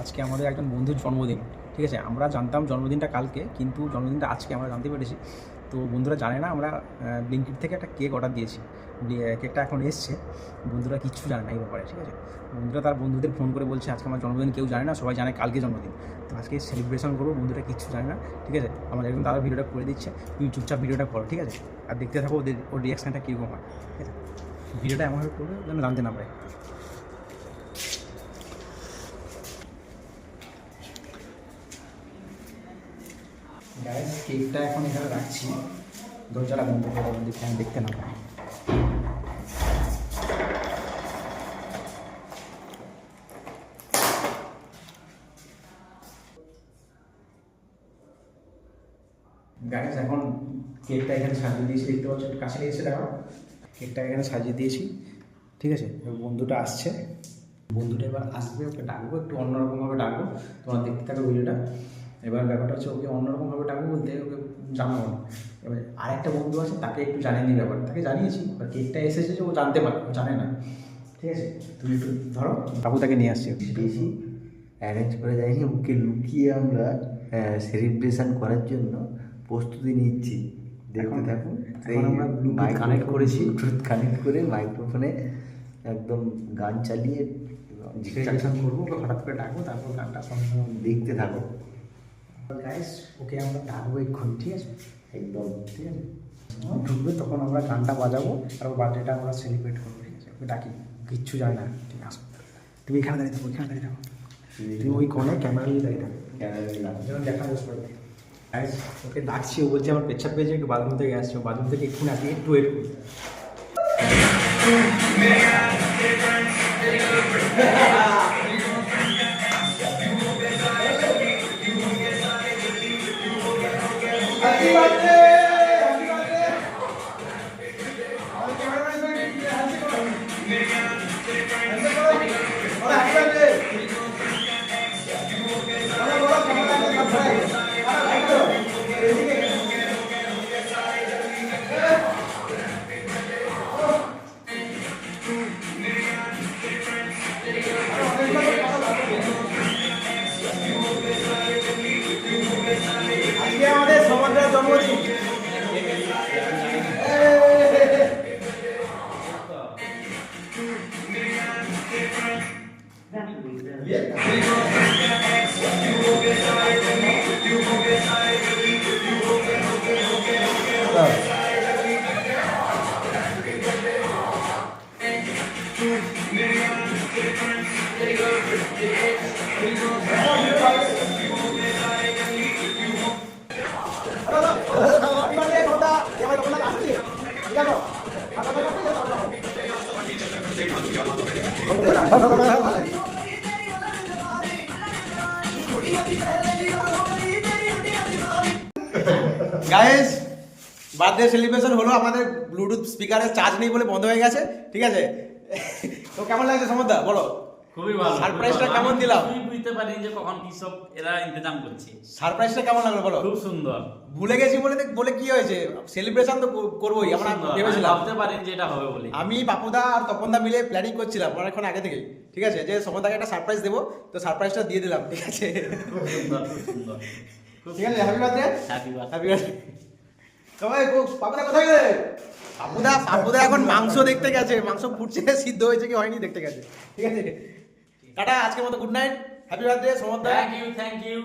আজকে আমাদের একজন বন্ধুর জন্মদিন, ঠিক আছে। আমরা জানতাম জন্মদিনটা কালকে, কিন্তু জন্মদিনটা আজকে আমরা জানতে পেরেছি। তো বন্ধুরা জানে না, আমরা ব্লিঙ্কিট থেকে একটা কেক অর্ডার দিয়েছি। কেকটা এখন এসছে, বন্ধুরা কিচ্ছু জানে না এই ব্যাপারে, ঠিক আছে। বন্ধুরা তার বন্ধুদের ফোন করে বলছে আজকে আমার জন্মদিন কেউ জানে না, সবাই জানে কালকে জন্মদিন। তো আজকে সেলিব্রেশন করবো, বন্ধুরা কিচ্ছু জানে না, ঠিক আছে। আমার একদম দাদা ভিডিওটা করে দিচ্ছে, তুমি চুপচাপ ভিডিওটা করো, ঠিক আছে। আর দেখতে থাকো ওর রিয়াকশানটা কীরকম হয়, ঠিক আছে। ভিডিওটা এমনভাবে করবে যেন জানতে না পারে। গ্যাস কেকটা এখন এখানে রাখছি, দরজাটা বন্ধ করে দেবেন, ফ্যান দেখতে না পাই। গ্যাস এখন কেকটা এখানে সাজিয়ে দিয়েছি, দেখতে পাচ্ছ, একটু কাছে নিয়ে এসে দেখো। কেকটা এখানে সাজিয়ে দিয়েছি, ঠিক আছে। বন্ধুটা আসছে, বন্ধুটা এবার আসবে, ওকে ডাকবো, একটু অন্যরকমভাবে ডাকবো, তোমরা দেখতে থাকো ভিডিওটা। এবার ব্যাপারটা হচ্ছে ওকে অন্যরকমভাবে ডাকবো বলতে ওকে জানাবো না। এবার আরেকটা বন্ধু আছে, তাকে একটু জানিয়ে নিই ব্যাপার, তাকে জানিয়েছি, এবার কেকটা এসেছে যে ও জানতে পারে, ও জানে না, ঠিক আছে। তুমি একটু ধরো, বাবু তাকে নিয়ে আসছি। বেশি অ্যারেঞ্জ করে যাইনি, ওকে লুকিয়ে আমরা সেলিব্রেশন করার জন্য প্রস্তুতি নিচ্ছি। দেখুন দেখুন, এখন আমরা ব্লুটুথ কানেক্ট করেছি, ব্লুটুথ কানেক্ট করে মাইক্রোফোনে একদম গান চালিয়ে সেলিব্রেশন করবো, ওকে হঠাৎ করে ডাকবো, তারপর গানটা সঙ্গে সঙ্গে দেখতে থাকো। গাইস ওকে আমরা ডাকবো এক্ষুনি, ঠিক আছে, একদম ঠিক আছে। ঢুকবে তখন আমরা গানটা বাজাবো আর ওর বার্থডেটা আমরা সেলিব্রেট করবো, ঠিক আছে। ওকে ডাকি, কিচ্ছু জানে না, ঠিক আছে। তুমি এখানে দাঁড়িয়ে থাকো, এখানে দাঁড়িয়ে থাকো, তুমি ওই কোণে ক্যামেরা নিয়ে দাঁড়িয়ে থাকো, যেমন দেখা যাচ্ছে পড়বে। গাইস ওকে ডাকছি, ও বলছে আমার পেচ্ছাপ পেয়েছে, একটু বাথরুম থেকে আসছে, ও বাথরুম থেকে এক্ষুনি আসি, একটু ওয়েট করি। আজকে আমাদের সমুদ্রের জন্মদিন। গাইস বার্থডে সেলিব্রেশন হলো, আমাদের ব্লুটুথ স্পিকারের চার্জ নেই বলে বন্ধ হয়ে গেছে, ঠিক আছে। তো কেমন লাগছে সমুদ্র, বলো? খুবই ভালো। সারপ্রাইজটা কেমন দিলাম? আমি বুঝতে পারি যে কখন কি সব এরা ইন্তজাম করছে। সারপ্রাইজটা কেমন লাগলো বলো? খুব সুন্দর। ভুলে গেছি বলে কি হয়েছে, সেলিব্রেশন তো করবোই, আমরা ভেবেছিলাম। ভাবতে পারেন যে এটা হবে বলে। আমি বাপুদা আর তপনদা মিলে প্ল্যানিং করছিলাম অনেকক্ষণ আগে থেকেই, ঠিক আছে, যে সমুদ্রকে একটা সারপ্রাইজ দেবো, তো সারপ্রাইজটা দিয়ে দিলাম, ঠিক আছে। খুব সুন্দর, খুব সুন্দর। ঠিক আছে, happy birthday, happy birthday. Happy birthday. সবাই বাপুদা কোথায় গেলে? বাপুদা এখন মাংস দেখতে গেছে, মাংস ফুটছে, সিদ্ধ হয়েছে কি হয়নি দেখতে গেছে, ঠিক আছে। টাটা, আজকের মতো good night, happy birthday Samudra. Thank you, thank you.